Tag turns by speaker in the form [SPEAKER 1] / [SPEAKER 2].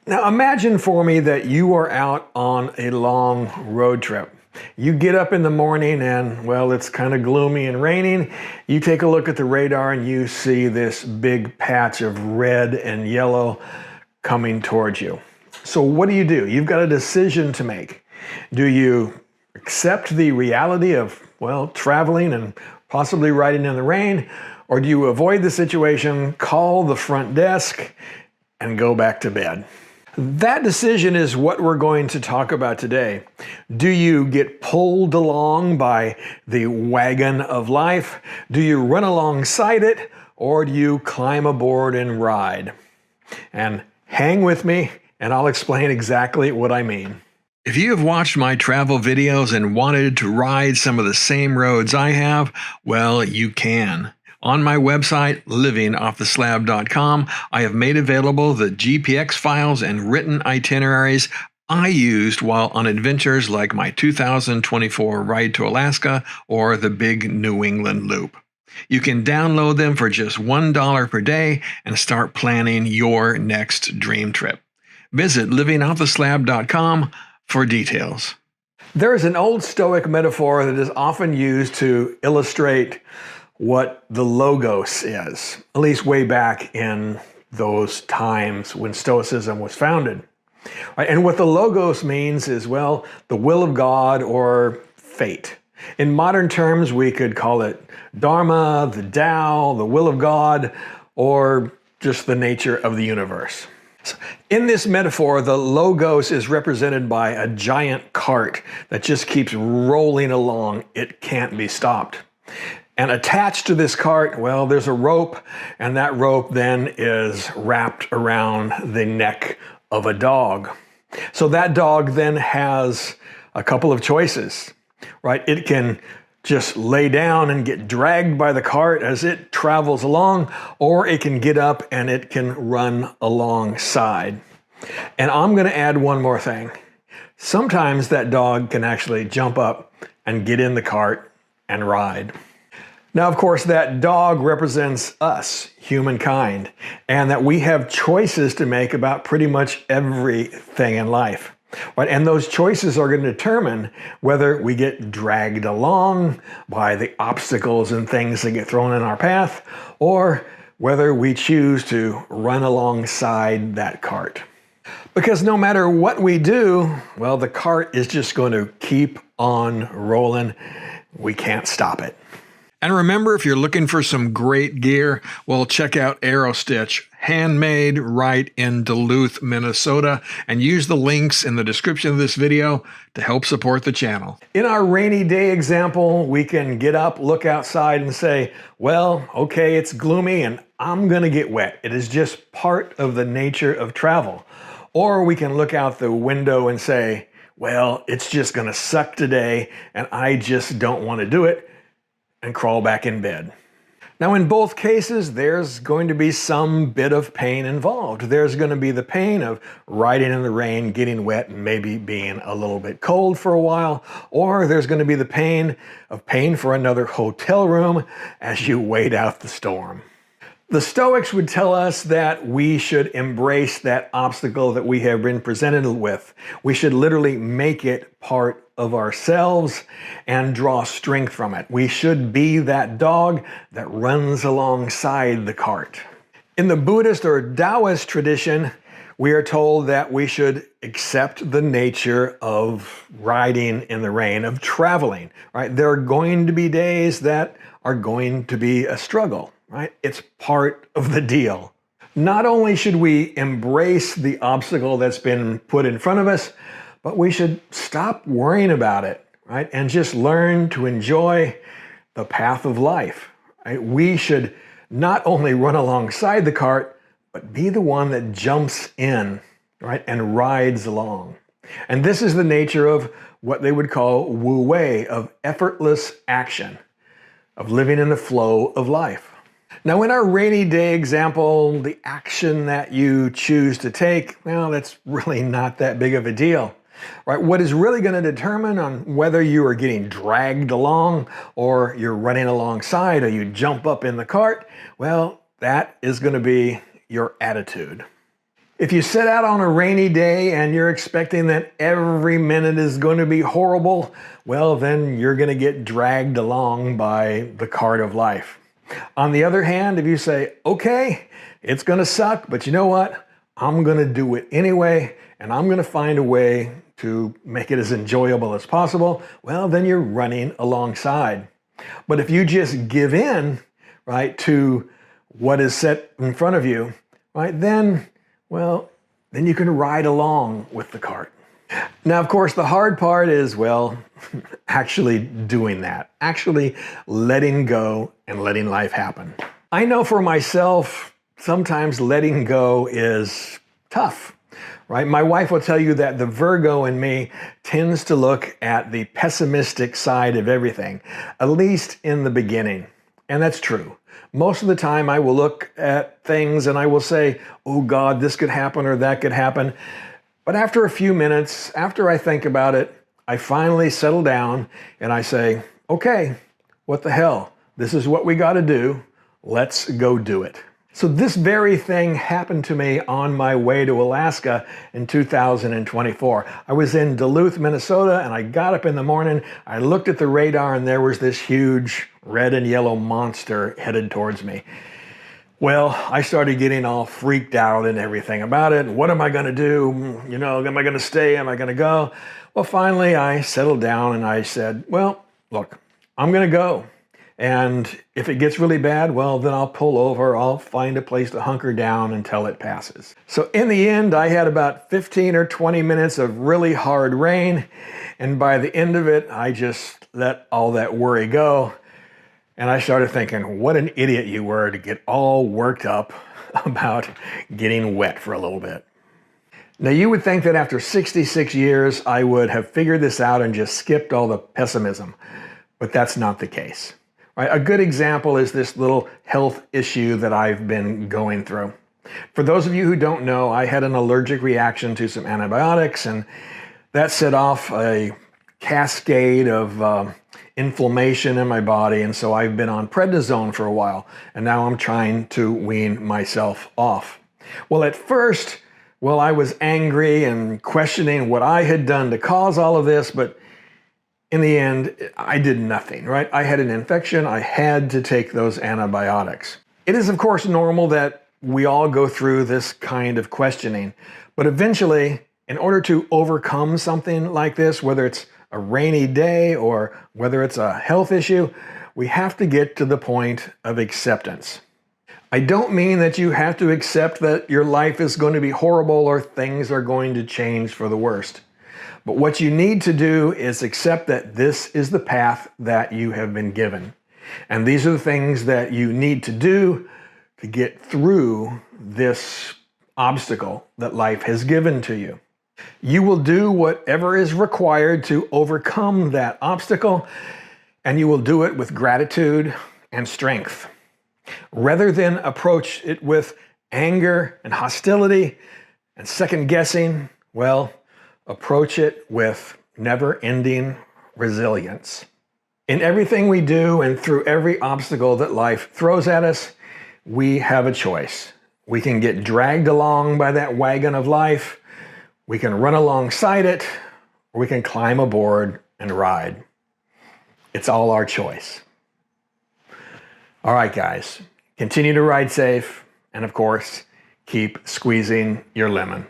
[SPEAKER 1] Now imagine for me that you are out on a long road trip. You get up in the morning and, well, it's kind of gloomy and raining. You take a look at the radar and you see this big patch of red and yellow coming towards you. So what do? You've got a decision to make. Do you accept the reality of, well, traveling and possibly riding in the rain, or do you avoid the situation, call the front desk, and go back to bed? That decision is what we're going to talk about today. Do you get pulled along by the wagon of life? Do you run alongside it, or do you climb aboard and ride? And hang with me, and I'll explain exactly what I mean. If you have watched my travel videos and wanted to ride some of the same roads I have, well, you can. On my website, livingofftheslab.com, I have made available the GPX files and written itineraries I used while on adventures like my 2024 ride to Alaska or the Big New England Loop. You can download them for just $1 per day and start planning your next dream trip. Visit livingofftheslab.com for details. There is an old Stoic metaphor that is often used to illustrate what the logos is, at least way back in those times when Stoicism was founded. Right? And what the logos means is, well, the will of God or fate. In modern terms, we could call it Dharma, the Tao, the will of God, or just the nature of the universe. So in this metaphor, the logos is represented by a giant cart that just keeps rolling along. It can't be stopped. And attached to this cart, well, there's a rope, and that rope then is wrapped around the neck of a dog. So that dog then has a couple of choices, right? It can just lay down and get dragged by the cart as it travels along, or it can get up and it can run alongside. And I'm going to add one more thing. Sometimes that dog can actually jump up and get in the cart and ride. Now, of course, that dog represents us, humankind, and that we have choices to make about pretty much everything in life. Right? And those choices are going to determine whether we get dragged along by the obstacles and things that get thrown in our path, or whether we choose to run alongside that cart. Because no matter what we do, well, the cart is just going to keep on rolling. We can't stop it. And remember, if you're looking for some great gear, well, check out AEROSTICH, handmade right in Duluth, Minnesota, and use the links in the description of this video to help support the channel. In our rainy day example, we can get up, look outside, and say, well, okay, it's gloomy and I'm gonna get wet. It is just part of the nature of travel. Or we can look out the window and say, well, it's just gonna suck today and I just don't want to do it, and crawl back in bed. Now, in both cases, there's going to be some bit of pain involved. There's going to be the pain of riding in the rain, getting wet, and maybe being a little bit cold for a while, or there's going to be the pain of paying for another hotel room as you wait out the storm. The Stoics would tell us that we should embrace that obstacle that we have been presented with. We should literally make it part of ourselves and draw strength from it. We should be that dog that runs alongside the cart. In the Buddhist or Taoist tradition, we are told that we should accept the nature of riding in the rain, of traveling, right? There are going to be days that are going to be a struggle, right? It's part of the deal. Not only should we embrace the obstacle that's been put in front of us, but we should stop worrying about it, right? And just learn to enjoy the path of life, right? We should not only run alongside the cart, but be the one that jumps in, right? And rides along. And this is the nature of what they would call wu wei, of effortless action, of living in the flow of life. Now, in our rainy day example, the action that you choose to take, well, that's really not that big of a deal. Right? What is really going to determine on whether you are getting dragged along or you're running alongside or you jump up in the cart, well, that is going to be your attitude. If you set out on a rainy day and you're expecting that every minute is going to be horrible, well, then you're going to get dragged along by the cart of life. On the other hand, if you say, okay, it's going to suck, but you know what? I'm going to do it anyway, and I'm going to find a way to make it as enjoyable as possible, well, then you're running alongside. But if you just give in, right, to what is set in front of you, right, then you can ride along with the cart. Now, of course, the hard part is, well, actually doing that, actually letting go and letting life happen. I know for myself, sometimes letting go is tough, right? My wife will tell you that the Virgo in me tends to look at the pessimistic side of everything, at least in the beginning. And that's true. Most of the time I will look at things and I will say, oh God, this could happen or that could happen. But after a few minutes, after I think about it, I finally settle down and I say, okay, what the hell? This is what we got to do. Let's go do it. So this very thing happened to me on my way to Alaska in 2024. I was in Duluth, Minnesota, and I got up in the morning, I looked at the radar, and there was this huge red and yellow monster headed towards me. Well, I started getting all freaked out and everything about it. What am I going to do? You know, am I going to stay? Am I going to go? Well, finally, I settled down and I said, well, look, I'm going to go. And if it gets really bad, well, then I'll pull over. I'll find a place to hunker down until it passes. So in the end, I had about 15 or 20 minutes of really hard rain. And by the end of it, I just let all that worry go. And I started thinking, what an idiot you were to get all worked up about getting wet for a little bit. Now, you would think that after 66 years, I would have figured this out and just skipped all the pessimism. But that's not the case. Right? A good example is this little health issue that I've been going through. For those of you who don't know, I had an allergic reaction to some antibiotics, and that set off a cascade of inflammation in my body, and so I've been on prednisone for a while, and now I'm trying to wean myself off. Well, at first, I was angry and questioning what I had done to cause all of this, but in the end, I did nothing, right? I had an infection. I had to take those antibiotics. It is, of course, normal that we all go through this kind of questioning, but eventually, in order to overcome something like this, whether it's a rainy day or whether it's a health issue, we have to get to the point of acceptance. I don't mean that you have to accept that your life is going to be horrible or things are going to change for the worst. But what you need to do is accept that this is the path that you have been given. And these are the things that you need to do to get through this obstacle that life has given to you. You will do whatever is required to overcome that obstacle, and you will do it with gratitude and strength. Rather than approach it with anger and hostility and second guessing, approach it with never-ending resilience. In everything we do and through every obstacle that life throws at us, we have a choice. We can get dragged along by that wagon of life, we can run alongside it, or we can climb aboard and ride. It's all our choice. All right, guys, continue to ride safe, and of course, keep squeezing your lemon.